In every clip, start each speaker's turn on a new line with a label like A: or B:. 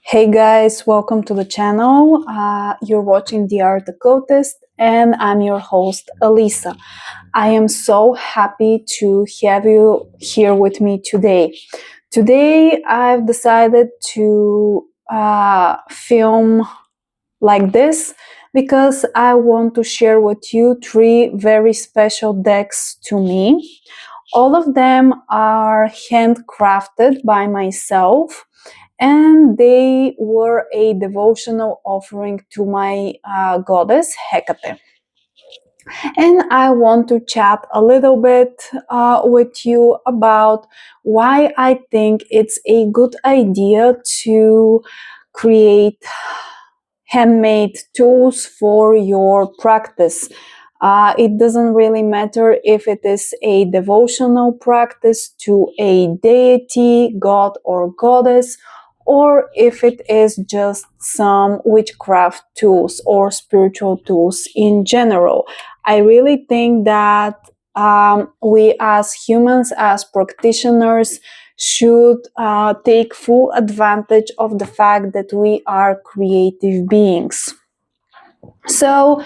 A: Hey guys, welcome to the channel. You're watching the Art Occultist and I'm your host Elisa. I am so happy to have you here with me today. Today I've decided to film like this because I want to share with you three very special decks to me. All of them are handcrafted by myself and they were a devotional offering to my goddess Hekate. And I want to chat a little bit with you about why I think it's a good idea to create handmade tools for your practice. It doesn't really matter if it is a devotional practice to a deity, god, or goddess, or if it is just some witchcraft tools or spiritual tools in general. I really think that we as humans, as practitioners, should take full advantage of the fact that we are creative beings. So,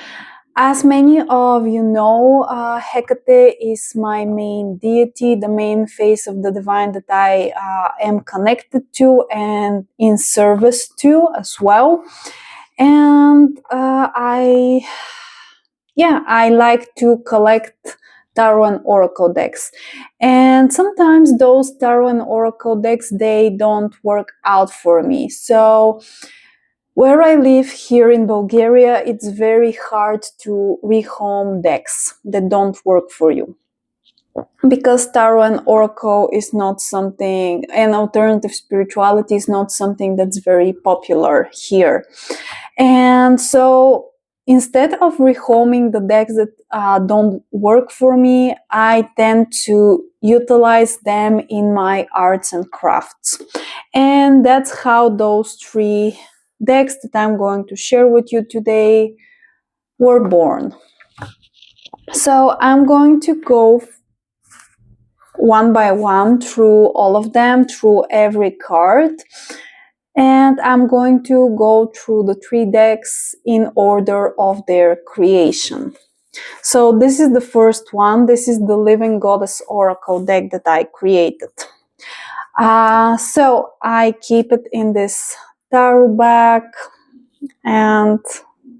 A: as many of you know, Hekate is my main deity, the main face of the divine that I am connected to and in service to as well. And I like to collect tarot and oracle decks. And sometimes those tarot and oracle decks, they don't work out for me. So where I live here in Bulgaria, it's very hard to rehome decks that don't work for you. Because tarot and oracle is not something, and alternative spirituality is not something that's very popular here. And so instead of rehoming the decks that don't work for me, I tend to utilize them in my arts and crafts. And that's how those three decks that I'm going to share with you today were born. So I'm going to go one by one through all of them, through every card. And I'm going to go through the three decks in order of their creation. So this is the first one. This is the Living Goddess Oracle deck that I created. So I keep it in this tarot bag, and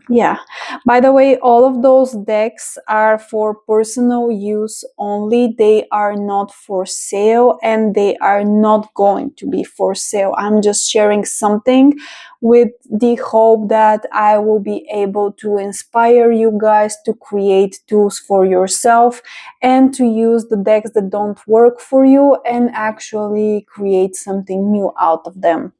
A: yeah, by the way, all of those decks are for personal use only. They are not for sale and they are not going to be for sale. I'm just sharing something with the hope that I will be able to inspire you guys to create tools for yourself and to use the decks that don't work for you and actually create something new out of them.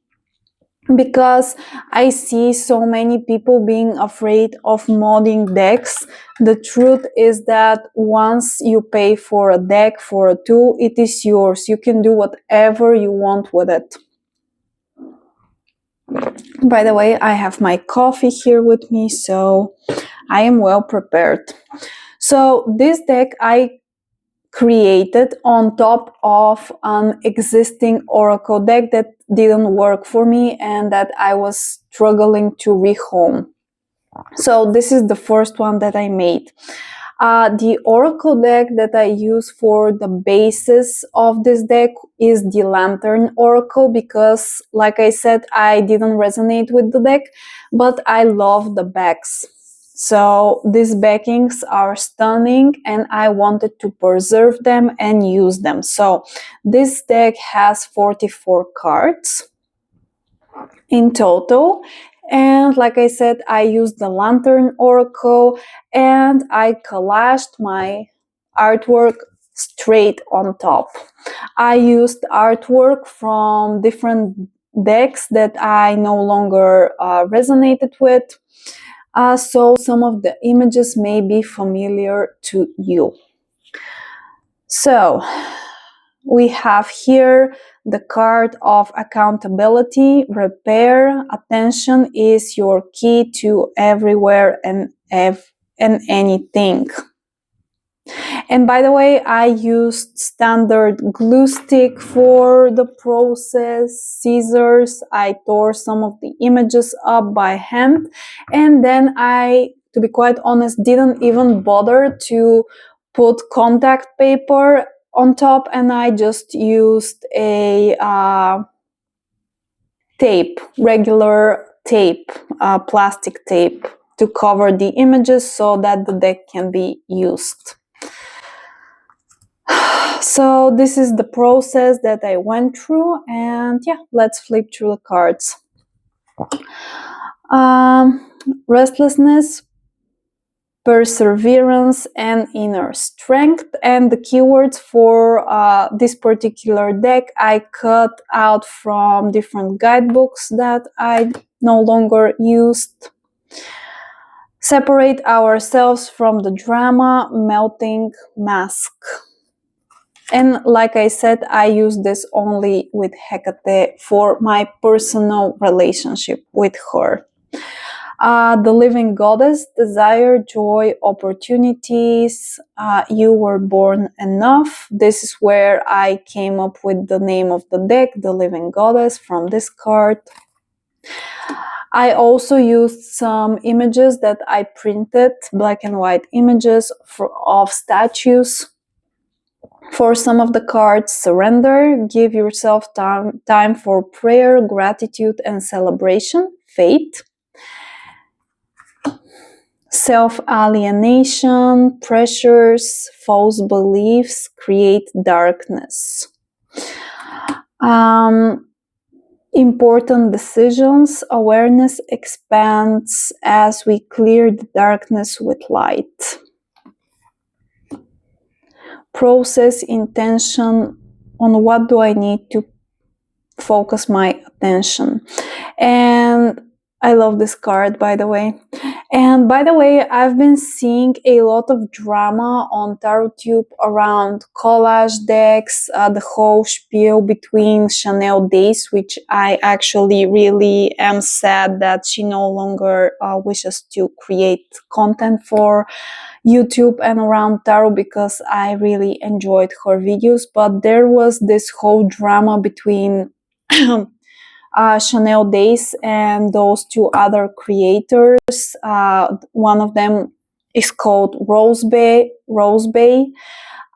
A: Because I see so many people being afraid of modding decks. The truth is that once you pay for a deck, for a tool, it is yours. You can do whatever you want with it. By the way, I have my coffee here with me, so I am well prepared. So this deck I created on top of an existing oracle deck that didn't work for me and that I was struggling to rehome. So this is the first one that I made. The oracle deck that I use for the basis of this deck is the Lantern Oracle because, like I said, I didn't resonate with the deck, but I love the backs. So these backings are stunning and I wanted to preserve them and use them. So this deck has 44 cards in total. And like I said, I used the Lantern Oracle and I collaged my artwork straight on top. I used artwork from different decks that I no longer resonated with. So some of the images may be familiar to you. So we have here the card of accountability, repair. Attention is your key to everywhere and anything. And by the way, I used standard glue stick for the process, scissors. I tore some of the images up by hand, and then I, to be quite honest, didn't even bother to put contact paper on top, and I just used a tape, regular tape, plastic tape, to cover the images so that the deck can be used. So this is the process that I went through, and yeah, let's flip through the cards. Restlessness, perseverance, and inner strength. And the keywords for this particular deck I cut out from different guidebooks that I no longer used. Separate ourselves from the drama, melting mask. And like I said, I use this only with Hekate for my personal relationship with her. The living goddess, desire, joy, opportunities. You were born enough. This is where I came up with the name of the deck, the living goddess, from this card. I also used some images that I printed, black and white images of statues. For some of the cards, surrender, give yourself time for prayer, gratitude, and celebration, faith. Self-alienation, pressures, false beliefs create darkness. Important decisions, awareness expands as we clear the darkness with light. Process, intention, on what do I need to focus my attention. And I love this card, by the way. And by the way, I've been seeing a lot of drama on TarotTube around collage decks, the whole spiel between Chanel Days, which I actually really am sad that she no longer wishes to create content for YouTube and around tarot, because I really enjoyed her videos. But there was this whole drama between Chanel Days and those two other creators. One of them is called Rose Bay,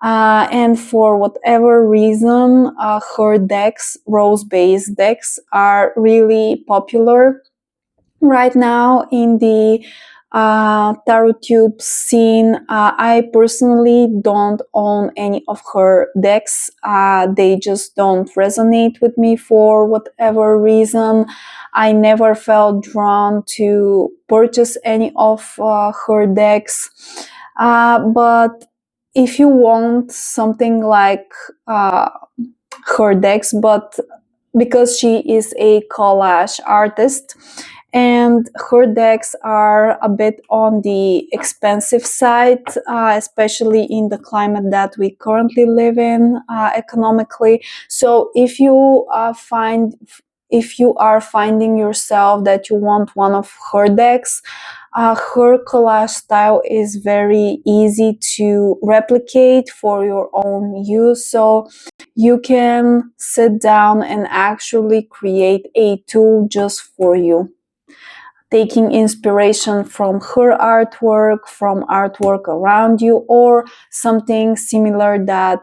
A: and for whatever reason, her decks, Rose Bay's decks, are really popular right now in the TarotTube scene. I personally don't own any of her decks. They just don't resonate with me for whatever reason. I never felt drawn to purchase any of her decks. But if you want something like her decks, but because she is a collage artist, and her decks are a bit on the expensive side, especially in the climate that we currently live in economically. So if you are finding yourself that you want one of her decks, her collage style is very easy to replicate for your own use. So you can sit down and actually create a tool just for you, taking inspiration from her artwork, from artwork around you, or something similar that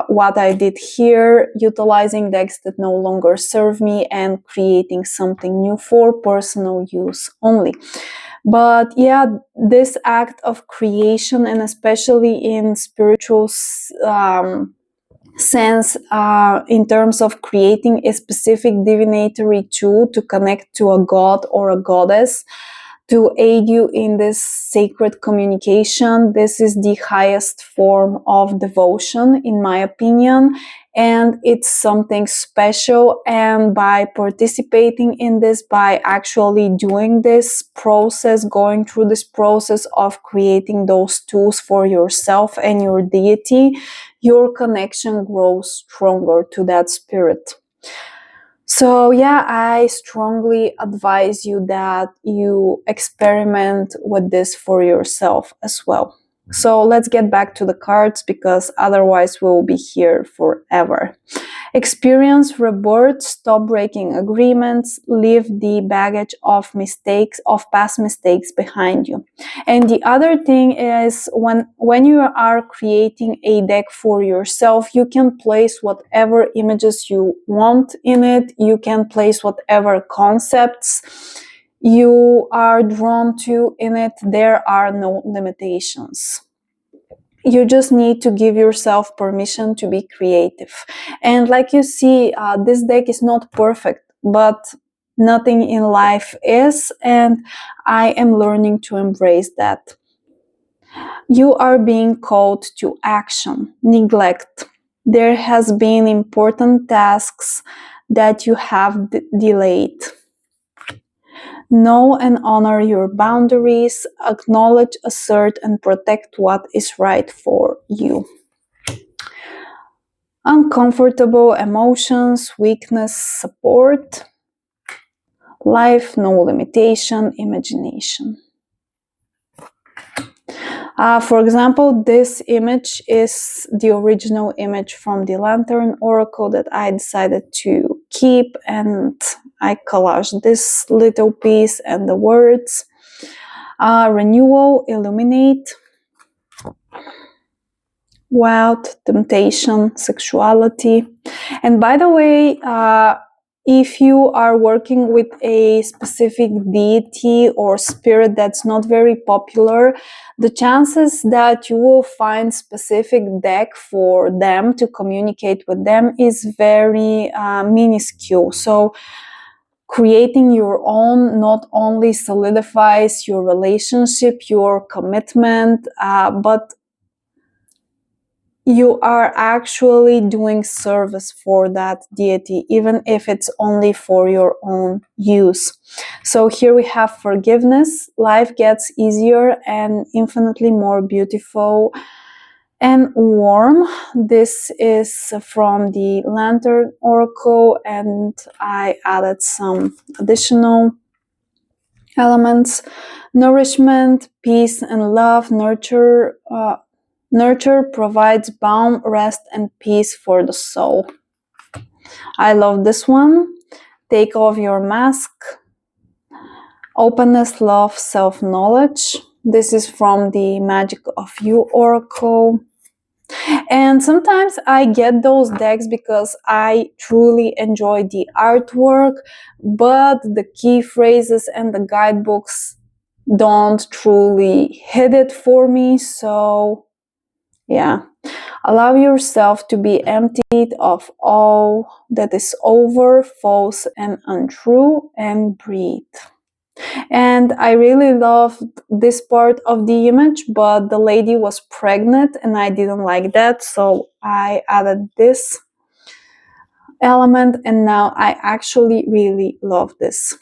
A: what I did here, utilizing decks that no longer serve me and creating something new for personal use only. But yeah, this act of creation, and especially in spiritual sense, in terms of creating a specific divinatory tool to connect to a god or a goddess, to aid you in this sacred communication. This is the highest form of devotion, in my opinion, and it's something special. And by participating in this, by actually doing this process, going through this process of creating those tools for yourself and your deity, your connection grows stronger to that spirit. So yeah, I strongly advise you that you experiment with this for yourself as well. So let's get back to the cards, because otherwise we'll be here forever. Experience rebirth, stop breaking agreements, leave the baggage of past mistakes behind you. And the other thing is, when you are creating a deck for yourself, you can place whatever images you want in it. You can place whatever concepts you are drawn to in it. There are no limitations. You just need to give yourself permission to be creative. And like you see, this deck is not perfect, but nothing in life is, and I am learning to embrace that. You are being called to action, neglect. There has been important tasks that you have delayed. Know and honor your boundaries, acknowledge, assert, and protect what is right for you. Uncomfortable emotions, weakness, support. Life, no limitation, imagination. For example, this image is the original image from the Lantern Oracle that I decided to keep, and I collaged this little piece and the words. Renewal, illuminate. Wild, temptation, sexuality. And by the way, if you are working with a specific deity or spirit that's not very popular, the chances that you will find specific deck for them to communicate with them is very minuscule. So creating your own not only solidifies your relationship, your commitment, but you are actually doing service for that deity, even if it's only for your own use. So here we have forgiveness. Life gets easier and infinitely more beautiful and warm. This is from the Lantern Oracle, and I added some additional elements. Nourishment, peace and love, nurture. Nurture provides balm, rest, and peace for the soul. I love this one. Take off your mask. Openness, love, self-knowledge. This is from the Magick of You Oracle. And sometimes I get those decks because I truly enjoy the artwork, but the key phrases and the guidebooks don't truly hit it for me. So yeah, allow yourself to be emptied of all that is over, false, and untrue, and breathe. And I really loved this part of the image, but the lady was pregnant and I didn't like that, so I added this element, and now I actually really love this.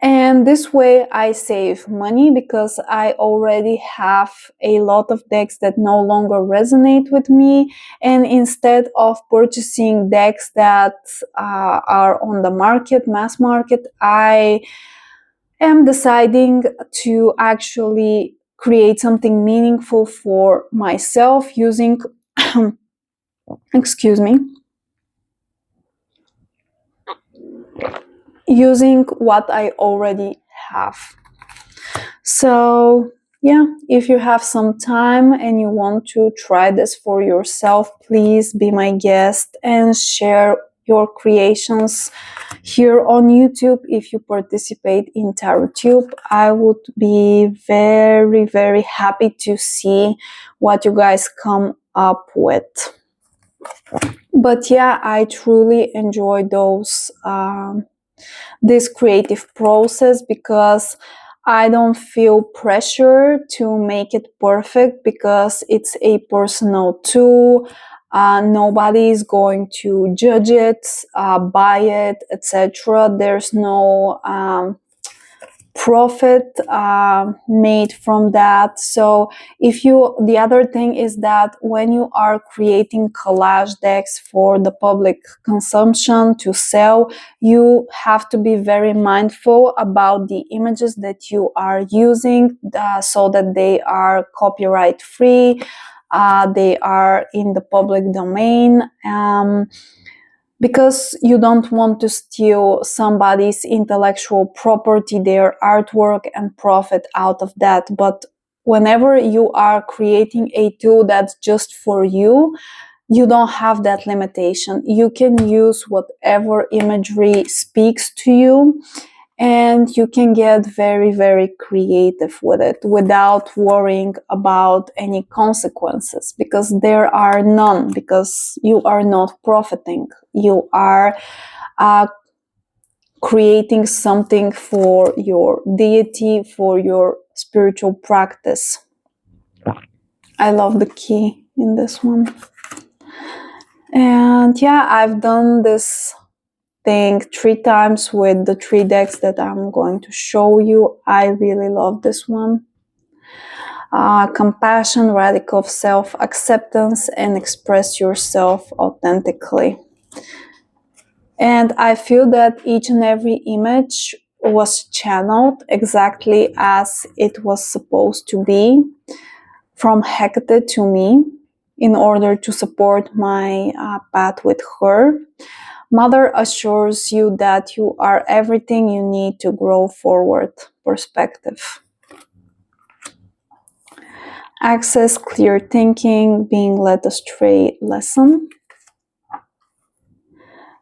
A: And this way I save money, because I already have a lot of decks that no longer resonate with me, and instead of purchasing decks that are on the market, mass market, I am deciding to actually create something meaningful for myself using excuse me, using what I already have. So yeah, if you have some time and you want to try this for yourself, please be my guest and share your creations here on YouTube. If you participate in TarotTube, I would be very, very happy to see what you guys come up with. But yeah, I truly enjoy this creative process, because I don't feel pressure to make it perfect, because it's a personal tool. Nobody is going to judge it, buy it, etc. There's no profit made from that. So the other thing is that when you are creating collage decks for the public consumption to sell, you have to be very mindful about the images that you are using, so that they are copyright free, they are in the public domain, because you don't want to steal somebody's intellectual property, their artwork, and profit out of that. But whenever you are creating a tool that's just for you, you don't have that limitation. You can use whatever imagery speaks to you, and you can get very, very creative with it without worrying about any consequences, because there are none, because you are not profiting. You are creating something for your deity, for your spiritual practice. I love the key in this one. And yeah, I've done this thing 3 times with the 3 decks that I'm going to show you. I really love this one. Compassion, radical self-acceptance, and express yourself authentically. And I feel that each and every image was channeled exactly as it was supposed to be from Hekate to me in order to support my path with her. Mother assures you that you are everything you need to grow forward. Perspective. Access, clear thinking, being led astray lesson.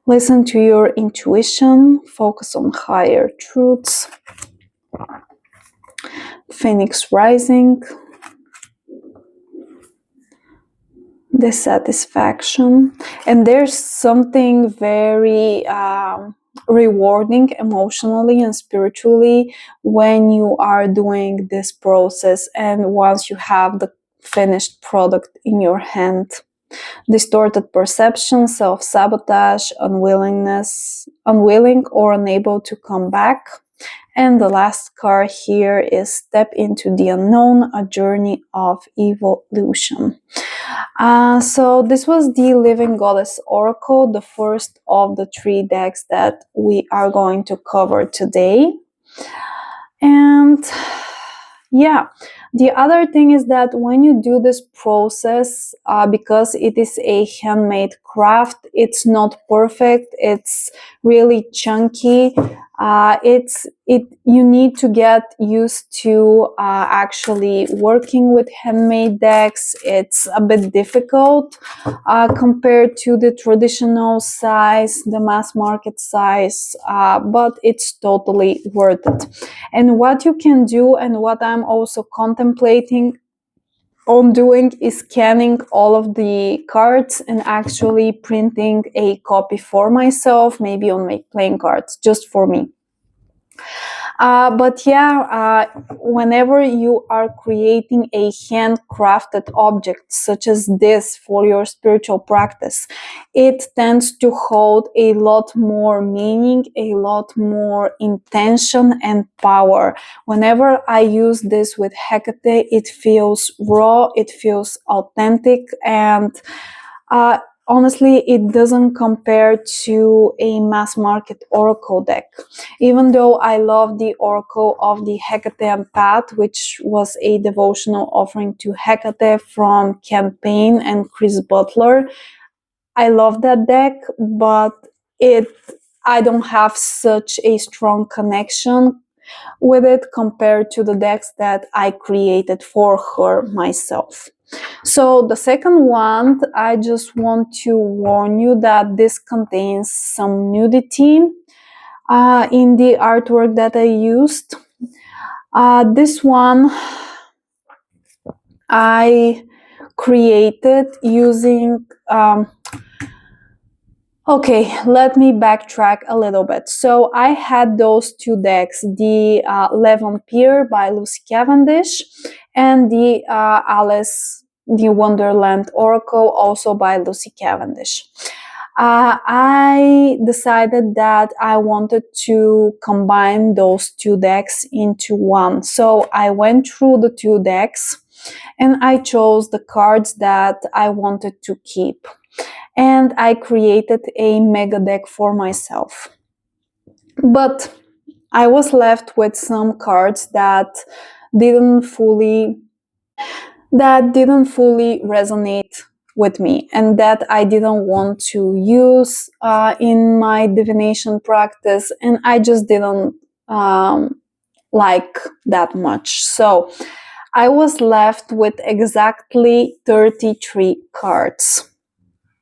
A: Listen to your intuition, focus on higher truths. Phoenix rising. Dissatisfaction. And there's something very rewarding emotionally and spiritually when you are doing this process, and once you have the finished product in your hand. Distorted perception, self-sabotage, unwilling or unable to come back. And the last card here is Step into the Unknown, a journey of evolution. So this was the Living Goddess Oracle, the first of the 3 decks that we are going to cover today. And yeah, the other thing is that when you do this process, because it is a handmade craft, it's not perfect, it's really chunky. You need to get used to actually working with handmade decks. It's a bit difficult compared to the traditional size, the mass market size, but it's totally worth it. And what you can do, and what I'm also contemplating on doing, is scanning all of the cards and actually printing a copy for myself, maybe on my playing cards, just for me. But yeah, whenever you are creating a handcrafted object such as this for your spiritual practice, it tends to hold a lot more meaning, a lot more intention and power. Whenever I use this with Hekate, it feels raw, it feels authentic, and honestly, it doesn't compare to a mass market oracle deck. Even though I love the oracle of the Hekate and Path, which was a devotional offering to Hekate from Campaign and Chris Butler, I love that deck, but I don't have such a strong connection with it compared to the decks that I created for her myself. So the second one, I just want to warn you that this contains some nudity in the artwork that I used. This one I created using okay, let me backtrack a little bit. So I had those 2 decks, the Levampire by Lucy Cavendish and the Alice the Wonderland Oracle, also by Lucy Cavendish. I decided that I wanted to combine those two decks into one. So I went through the two decks and I chose the cards that I wanted to keep. And I created a mega deck for myself. But I was left with some cards that didn't fully resonate with me and that I didn't want to use in my divination practice, and I just didn't like that much. So I was left with exactly 33 cards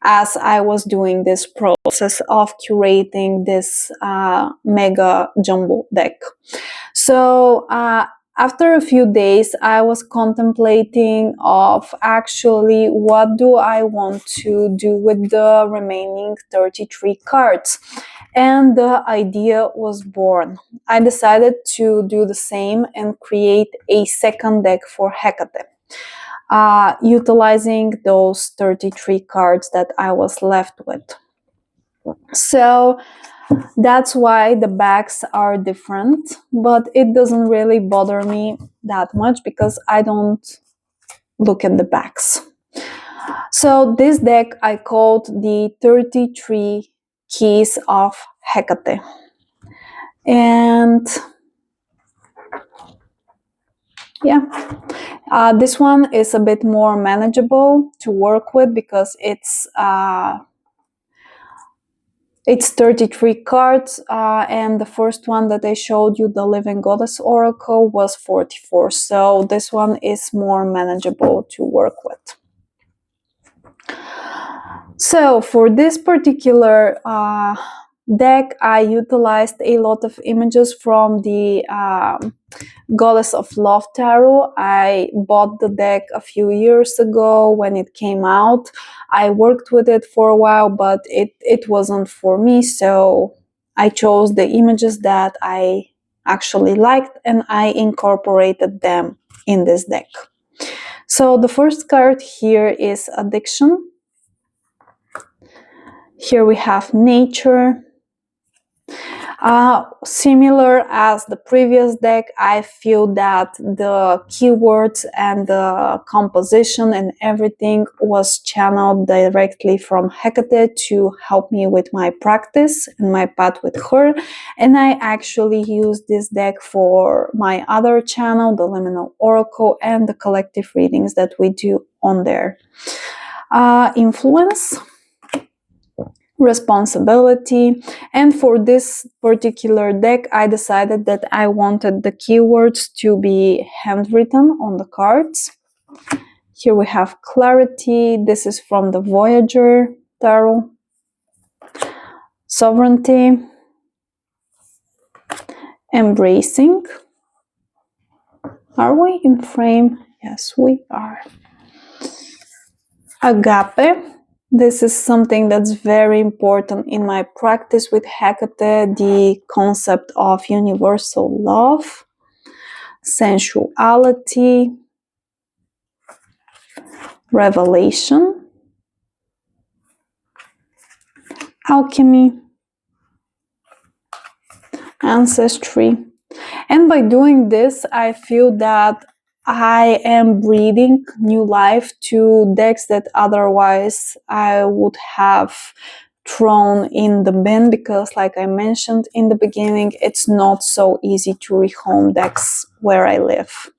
A: as I was doing this process of curating this mega jumbo deck. So after a few days, I was contemplating of actually what do I want to do with the remaining 33 cards. And the idea was born. I decided to do the same and create a second deck for Hekate, utilizing those 33 cards that I was left with. So that's why the backs are different, but it doesn't really bother me that much because I don't look at the backs. So this deck I called the 33 Keys of Hekate. And yeah, this one is a bit more manageable to work with because it's 33 cards, and the first one that I showed you, the Living Goddess Oracle, was 44. So this one is more manageable to work with. So for this particular deck, I utilized a lot of images from the Goddess of Love Tarot. I bought the deck a few years ago when it came out. I worked with it for a while, but it wasn't for me, so I chose the images that I actually liked and I incorporated them in this deck. So the first card here is Addiction. Here we have Nature. Similar as the previous deck, I feel that the keywords and the composition and everything was channeled directly from Hekate to help me with my practice and my path with her. And I actually used this deck for my other channel, the Liminal Oracle, and the collective readings that we do on there. Influence, responsibility, and for this particular deck I decided that I wanted the keywords to be handwritten on the cards. Here we have Clarity. This is from the Voyager Tarot. Sovereignty, Embracing. Are we in frame? Yes, we are. Agape. This is something that's very important in my practice with Hekate, the concept of universal love, sensuality, revelation, alchemy, ancestry. And by doing this, I feel that I am breathing new life to decks that otherwise I would have thrown in the bin because, like I mentioned in the beginning, it's not so easy to rehome decks where I live.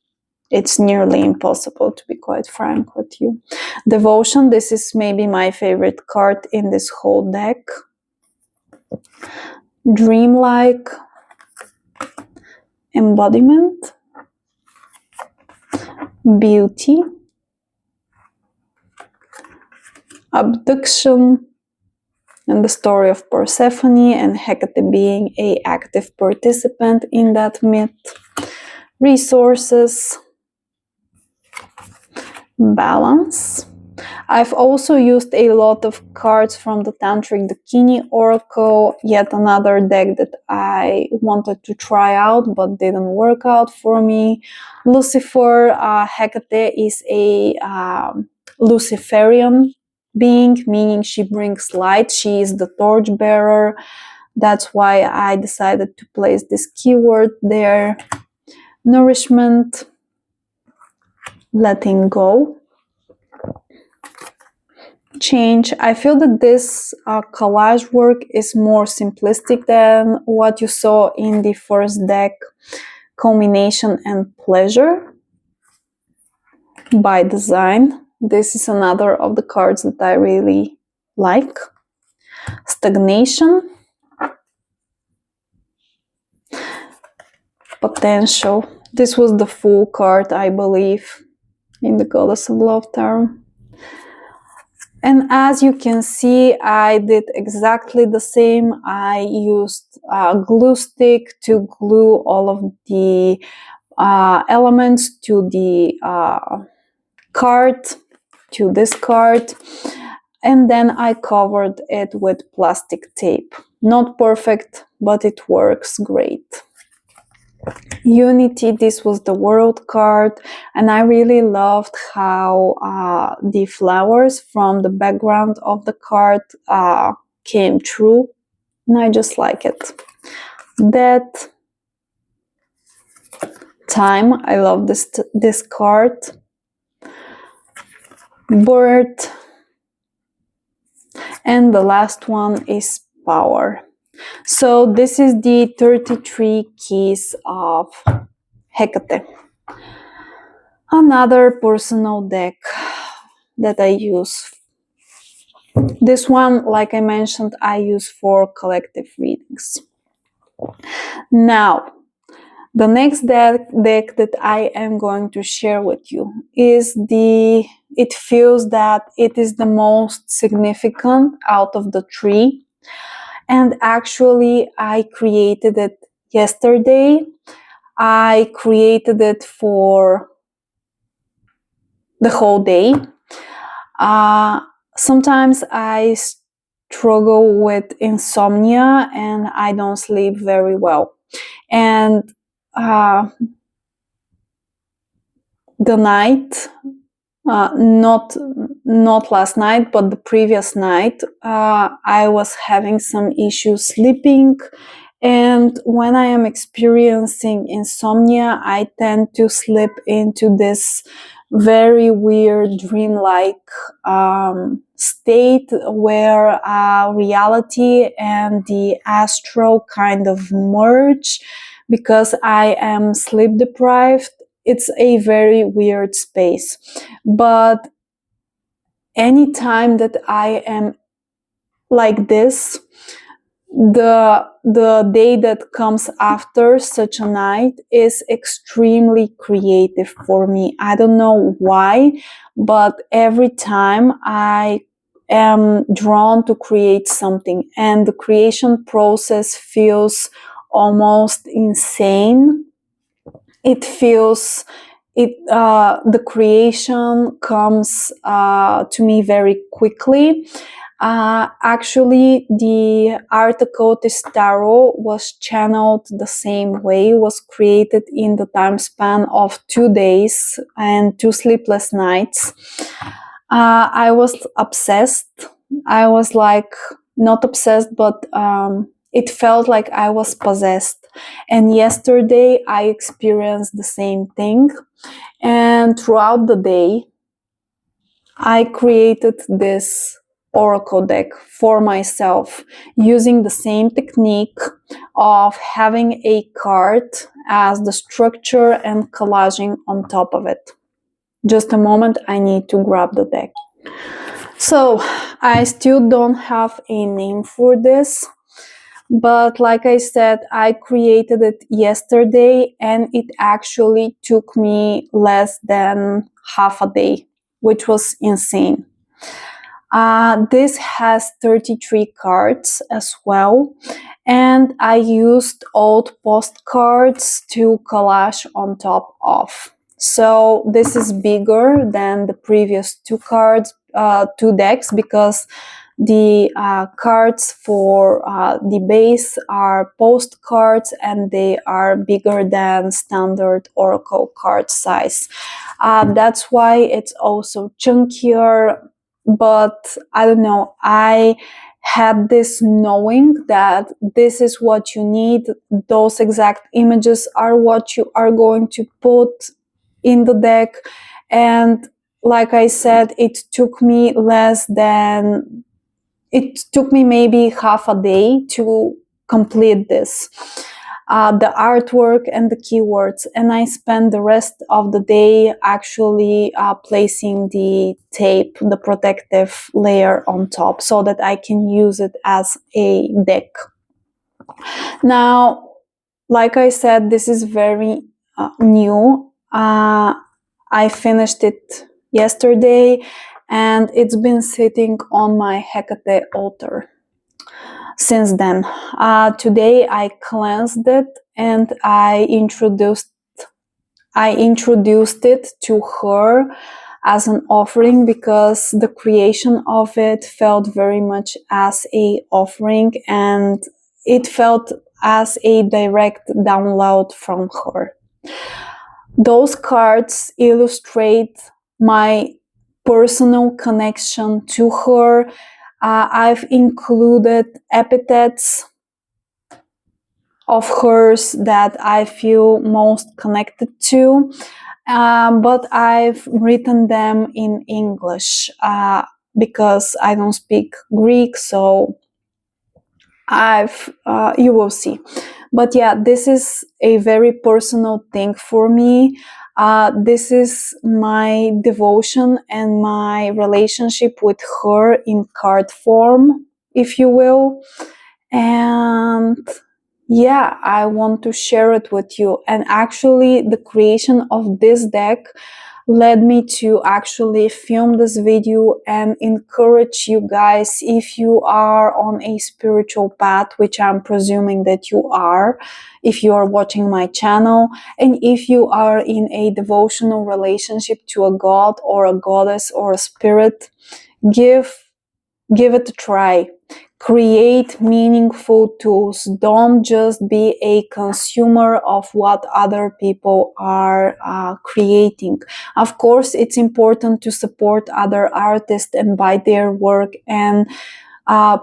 A: It's nearly impossible, to be quite frank with you. Devotion, this is maybe my favorite card in this whole deck. Dreamlike, embodiment, beauty, abduction, and the story of Persephone and Hekate being an active participant in that myth. Resources, balance. I've also used a lot of cards from the Tantric Dakini Oracle, yet another deck that I wanted to try out but didn't work out for me. Lucifer, Hekate is a Luciferian being, meaning she brings light. She is the torchbearer. That's why I decided to place this keyword there. Nourishment, letting go, change. I feel that this collage work is more simplistic than what you saw in the first deck, culmination and pleasure by design. This is another of the cards that I really like. Stagnation, potential. This was the Fool card, I believe, in the Goddess of Love tarot. And as you can see, I did exactly the same. I used a glue stick to glue all of the elements to the card, to this card. And then I covered it with plastic tape. Not perfect, but it works great. Unity, this was the World card, and I really loved how the flowers from the background of the card came true, and I just like it. Death, time, I love this card. Birth, and the last one is power. So this is the 33 keys of Hekate. Another personal deck that I use. This one, like I mentioned, I use for collective readings. Now, the next deck that I am going to share with you is it feels that it is the most significant out of the three. And actually, I created it yesterday. I created it for the whole day. Sometimes I struggle with insomnia and I don't sleep very well. And the night, not last night, but the previous night, I was having some issues sleeping. And when I am experiencing insomnia, I tend to slip into this very weird dreamlike state where reality and the astral kind of merge because I am sleep deprived. It's a very weird space. But anytime that I am like this, the day that comes after such a night is extremely creative for me. I don't know why, but every time I am drawn to create something, and the creation process feels almost insane. It feels the creation comes to me very quickly. Actually, the Art Occultist tarot was channeled the same way, was created in the time span of 2 days and 2 sleepless nights. I was obsessed. I was like, not obsessed, but it felt like I was possessed. And yesterday I experienced the same thing. And throughout the day, I created this oracle deck for myself using the same technique of having a card as the structure and collaging on top of it. Just a moment, I need to grab the deck. So I still don't have a name for this, but like I said, I created it yesterday and it actually took me less than half a day, which was insane. This has 33 cards as well, and I used old postcards to collage on top of. So this is bigger than the previous 2 decks because the cards for the base are postcards and they are bigger than standard oracle card size. That's why it's also chunkier. but I don't know, I had this knowing that this is what you need. Those exact images are what you are going to put in the deck. And like I said, it took me maybe half a day to complete this. The artwork and the keywords, and I spent the rest of the day actually placing the tape, the protective layer on top, so that I can use it as a deck. Now, like I said, this is very new. I finished it yesterday, and it's been sitting on my Hekate altar since then. Today I cleansed it, and I introduced it to her as an offering, because the creation of it felt very much as a offering, and it felt as a direct download from her. Those cards illustrate my personal connection to her. I've included epithets of hers that I feel most connected to, but I've written them in English because I don't speak Greek, so you will see. But yeah, this is a very personal thing for me. This is my devotion and my relationship with her in card form, if you will. And yeah, I want to share it with you. And actually, the creation of this deck led me to actually film this video and encourage you guys, if you are on a spiritual path, which I'm presuming that you are, if you are watching my channel, and if you are in a devotional relationship to a god or a goddess or a spirit, give it a try. Create meaningful tools. Don't just be a consumer of what other people are creating. Of course, it's important to support other artists and buy their work, and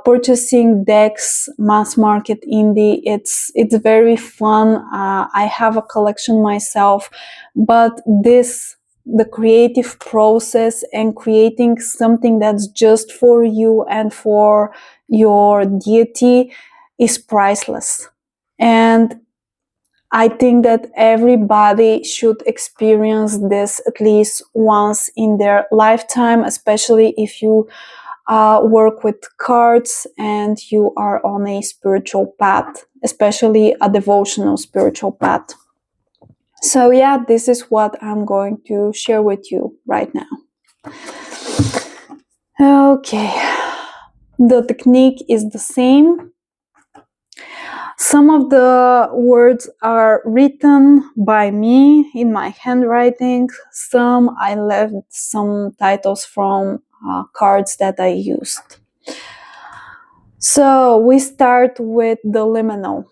A: purchasing decks, mass market indie, it's very fun. I have a collection myself, but the creative process and creating something that's just for you and for your deity is priceless. And I think that everybody should experience this at least once in their lifetime, especially if you work with cards and you are on a spiritual path, especially a devotional spiritual path. So yeah, this is what I'm going to share with you right now. Okay, the technique is the same. Some of the words are written by me in my handwriting. Some I left some titles from cards that I used. So we start with the liminal.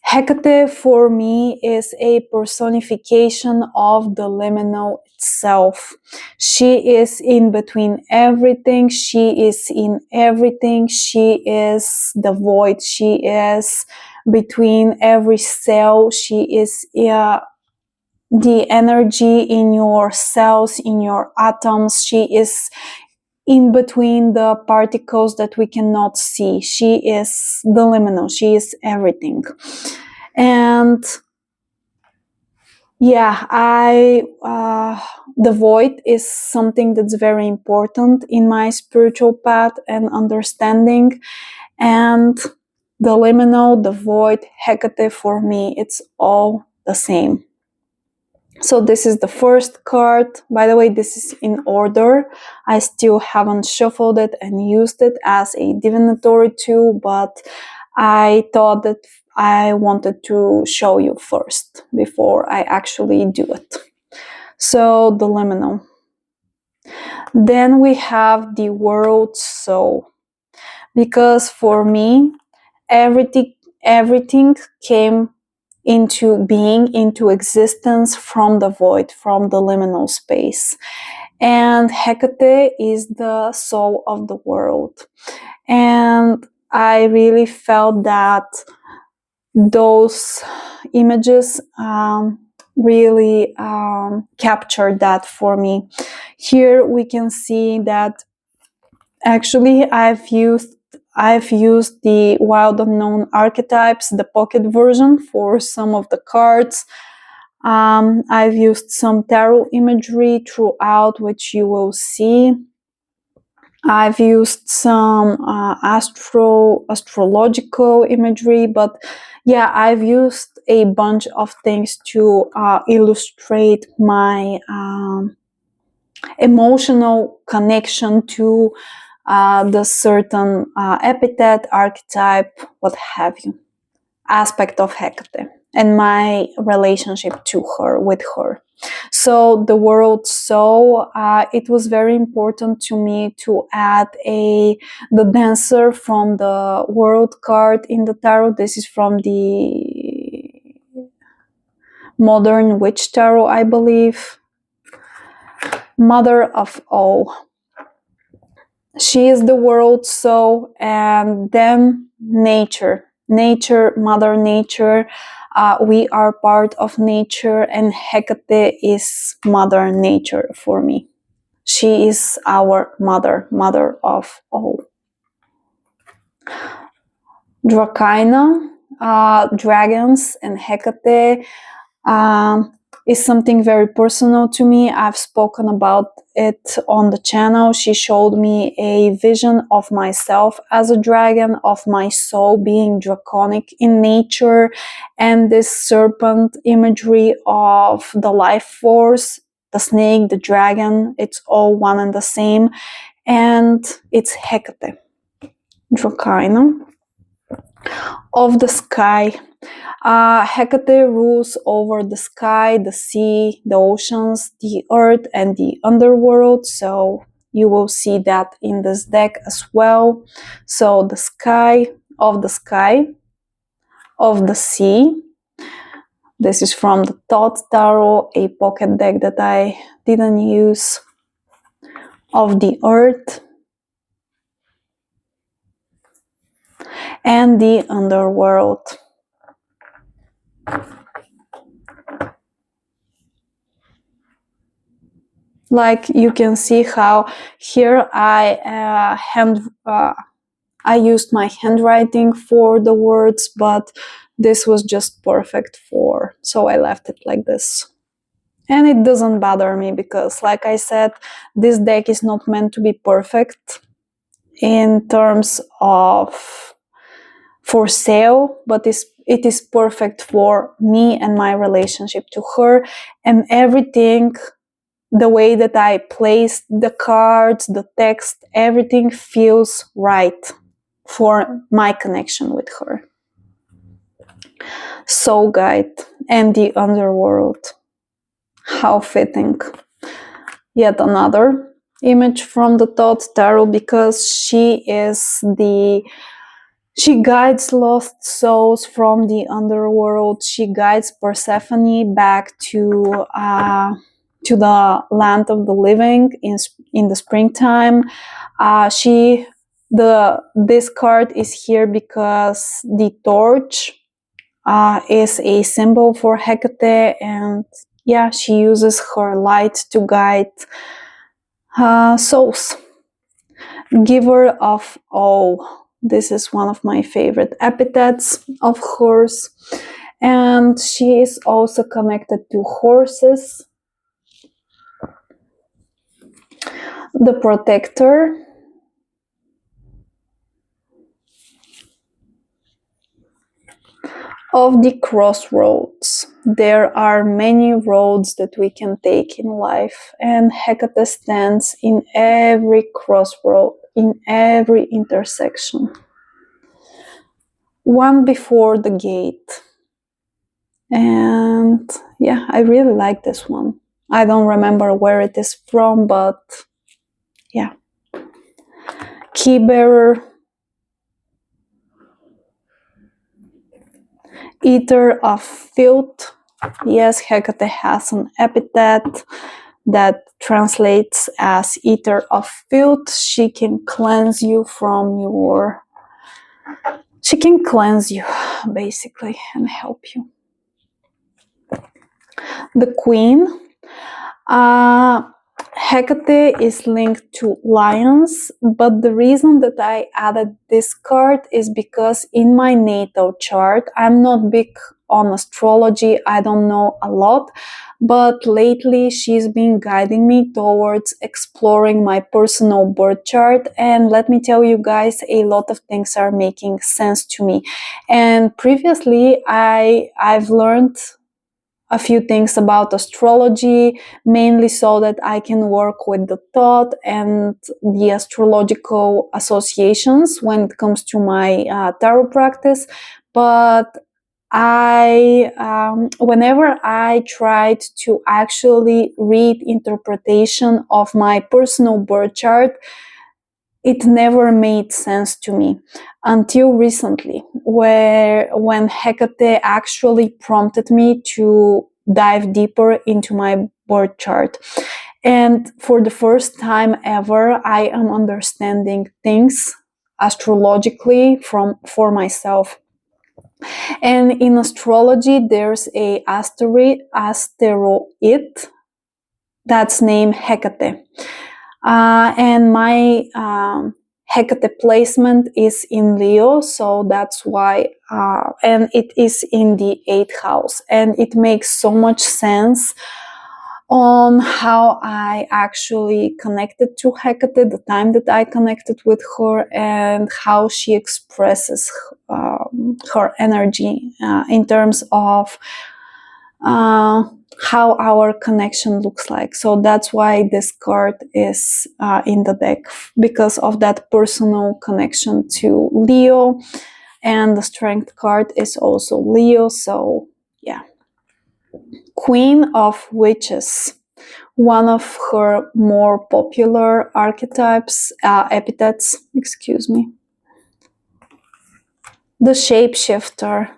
A: Hekate for me is a personification of the liminal itself. She is in between everything. She is in everything. She is the void. She is between every cell. She is the energy in your cells, in your atoms. She is in between the particles that we cannot see. She is the liminal. She is everything. And yeah, the void is something that's very important in my spiritual path and understanding. And the liminal, the void, Hekate, for me, it's all the same. So this is the first card. By the way, this is in order. I still haven't shuffled it and used it as a divinatory tool, but I thought that I wanted to show you first before I actually do it. So the liminal. Then we have the world soul. Because for me, everything came into being, into existence from the void, from the liminal space. and Hekate is the soul of the world. And I really felt that those images really captured that for me. Here we can see that actually I've used the Wild Unknown archetypes, the pocket version, for some of the cards. I've used some tarot imagery throughout, which you will see. I've used some astrological imagery, but yeah, I've used a bunch of things to illustrate my emotional connection to the certain epithet, archetype, what have you, aspect of Hekate, and my relationship to her, with her. So the world soul, it was very important to me to add the dancer from the world card in the tarot. This is from the modern witch tarot, I believe. Mother of all. She is the world soul, and then nature, mother nature. We are part of nature, and Hekate is mother nature for me. She is our mother of all. Dracaena, dragons, and Hekate is something very personal to me. I've spoken about it on the channel. She showed me a vision of myself as a dragon, of my soul being draconic in nature, and this serpent imagery of the life force, the snake, the dragon, it's all one and the same, and it's Hekate, Dracaena. Of the sky. Hekate rules over the sky, the sea, the oceans, the earth, and the underworld. So you will see that in this deck as well. So the sky, of the sea. This is from the Thought Tarot, a pocket deck that I didn't use. Of the earth. And the underworld. Like you can see how here I used my handwriting for the words, but this was just perfect so I left it like this. And it doesn't bother me because, like I said, this deck is not meant to be perfect in terms of for sale, but it is perfect for me and my relationship to her, and everything, the way that I placed the cards, the text, everything feels right for my connection with her. Soul Guide and the Underworld. How fitting. Yet another image from the Thought Tarot, because she guides lost souls from the underworld. She guides Persephone back to the land of the living in the springtime. This card is here because the torch is a symbol for Hekate, and yeah, she uses her light to guide souls. Giver of all. This is one of my favorite epithets of hers, and she is also connected to horses. The Protector. Of the crossroads. There are many roads that we can take in life, and Hekate stands in every crossroad, in every intersection. One before the gate. And yeah, I really like this one. I don't remember where it is from, but yeah. Key bearer. Eater of filth. Yes, Hekate has an epithet. that translates as eater of filth. She can cleanse you from your... She can cleanse you, basically, and help you. The Queen. Hekate is linked to lions, but the reason that I added this card is because in my natal chart, I'm not big on astrology, I don't know a lot, but lately she's been guiding me towards exploring my personal birth chart, and let me tell you guys, a lot of things are making sense to me. And previously I've learned a few things about astrology, mainly so that I can work with the thought and the astrological associations when it comes to my tarot practice. But whenever I tried to actually read interpretation of my personal birth chart, it never made sense to me until recently, when Hekate actually prompted me to dive deeper into my birth chart. And for the first time ever, I am understanding things astrologically for myself. And in astrology, there's a asteroid that's named Hekate. And my Hekate placement is in Leo, so that's why, and it is in the 8th house, and it makes so much sense on how I actually connected to Hekate, the time that I connected with her, and how she expresses her energy in terms of how our connection looks like. So that's why this card is in the deck, because of that personal connection to Leo, and the Strength card is also Leo. So yeah. Queen of Witches, one of her more popular archetypes, epithets, excuse me. The Shapeshifter.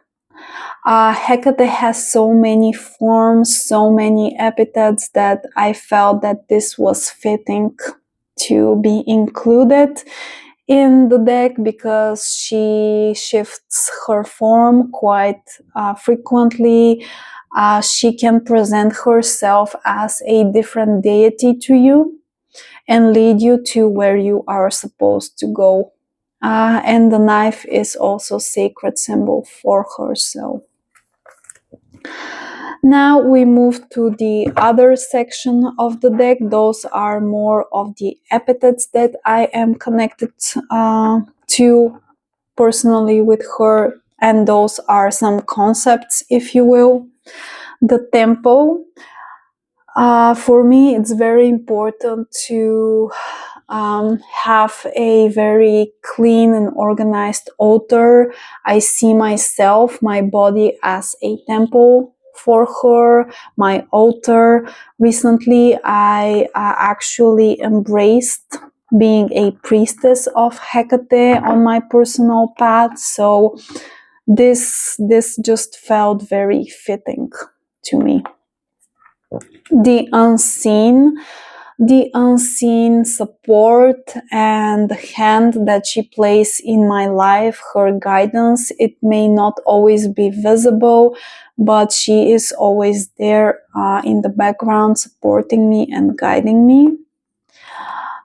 A: Hekate has so many forms, so many epithets, that I felt that this was fitting to be included in the deck, because she shifts her form quite frequently. She can present herself as a different deity to you and lead you to where you are supposed to go. And the knife is also a sacred symbol for her. So now we move to the other section of the deck. Those are more of the epithets that I am connected to personally with her, and those are some concepts, if you will. The temple. For me, it's very important to have a very clean and organized altar. I see myself, my body, as a temple for her, my altar. Recently, I actually embraced being a priestess of Hekate on my personal path. So this just felt very fitting to me. The unseen support and the hand that she plays in my life, her guidance, it may not always be visible, but she is always there in the background, supporting me and guiding me.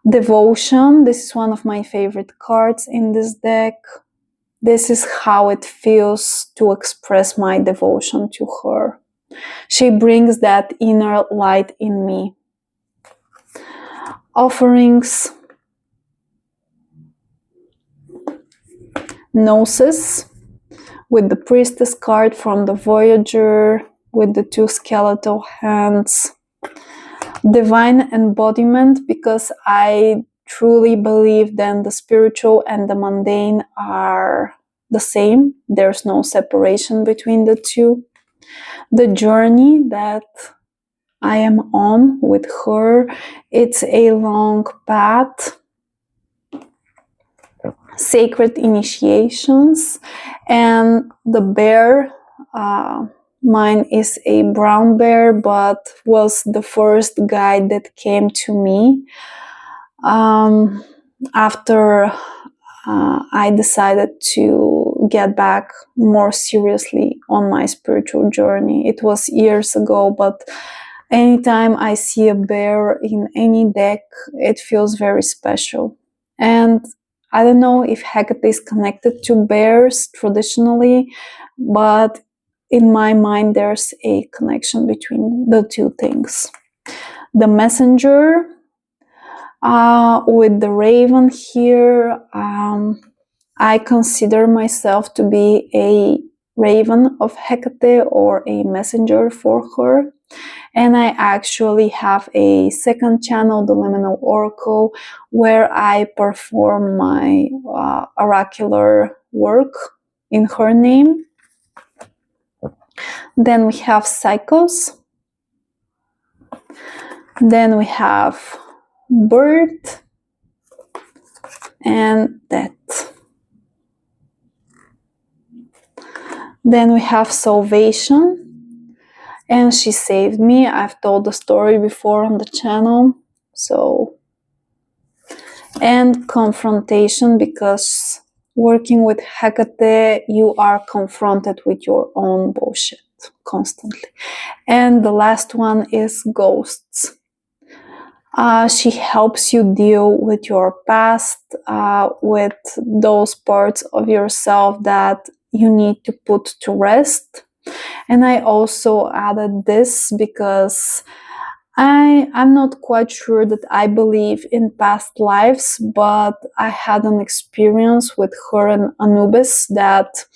A: Devotion. This is one of my favorite cards in this deck. This is how it feels to express my devotion to her. She brings that inner light in me. Offerings. Gnosis, with the Priestess card from the Voyager, with the 2 skeletal hands. Divine embodiment, because I truly believe that the spiritual and the mundane are the same. There's no separation between the two. The journey that I am on with her, it's a long path. Sacred initiations, and the bear Mine is a brown bear, but was the first guide that came to me after I decided to get back more seriously on my spiritual journey. It was years ago, but anytime I see a bear in any deck, it feels very special. And I don't know if Hekate is connected to bears traditionally, but in my mind, there's a connection between the two things. The messenger with the raven here, I consider myself to be a raven of Hekate or a messenger for her. And I actually have a second channel, the Liminal Oracle, where I perform my oracular work in her name. Then we have cycles. Then we have birth and death. Then we have salvation, and she saved me. I've told the story before on the channel. And confrontation, because working with Hekate, you are confronted with your own bullshit constantly. And the last one is ghosts. She helps you deal with your past, with those parts of yourself that you need to put to rest. And I also added this because I'm not quite sure that I believe in past lives, but I had an experience with her and Anubis that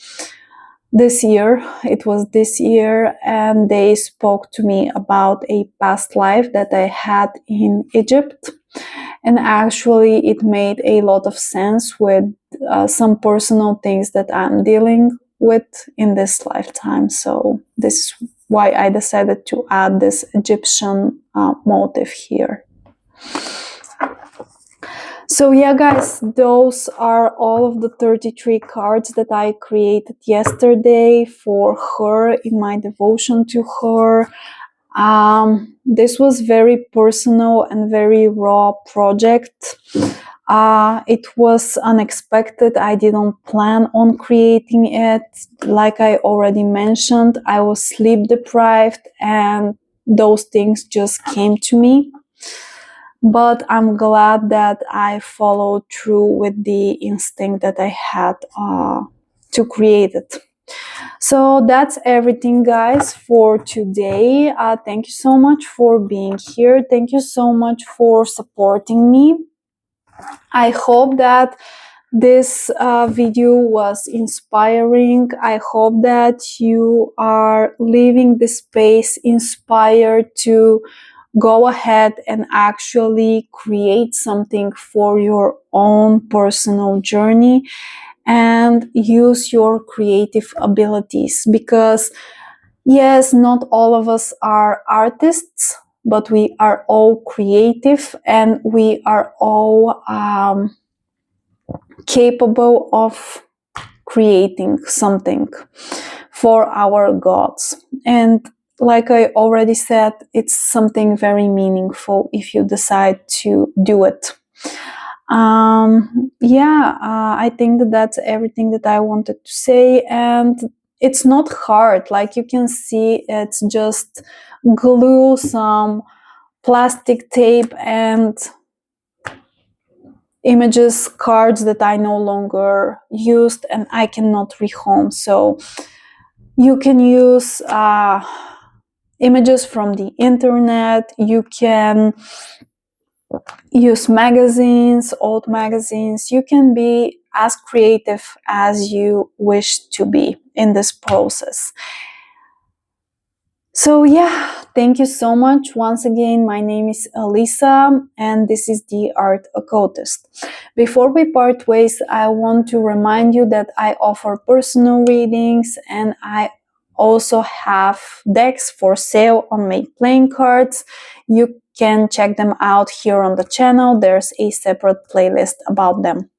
A: it was this year, and they spoke to me about a past life that I had in Egypt. And actually, it made a lot of sense with some personal things that I'm dealing with in this lifetime. So this is why I decided to add this Egyptian motif here. So yeah, guys, those are all of the 33 cards that I created yesterday for her in my devotion to her. This was very personal and very raw project. It was unexpected. I didn't plan on creating it. Like I already mentioned, I was sleep deprived and those things just came to me. But I'm glad that I followed through with the instinct that I had to create it. So that's everything, guys, for today. Thank you so much for being here. Thank you so much for supporting me. I hope that this video was inspiring. I hope that you are leaving this space inspired to go ahead and actually create something for your own personal journey and use your creative abilities, because yes, not all of us are artists, but we are all creative and we are all capable of creating something for our gods. And like I already said, it's something very meaningful if you decide to do it. I think that that's everything that I wanted to say, and it's not hard. Like you can see, it's just glue, some plastic tape, and images, cards that I no longer used and I cannot rehome. So you can use images from the internet. You can use magazines, old magazines. You can be as creative as you wish to be in this process. So yeah, thank you so much. Once again, my name is Elisa and this is the Art Occultist. Before we part ways, I want to remind you that I offer personal readings and I also have decks for sale on Made playing cards. You can check them out here on the channel. There's a separate playlist about them.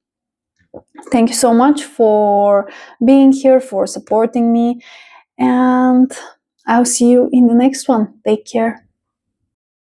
A: Thank you so much for being here, for supporting me, and I'll see you in the next one. Take care.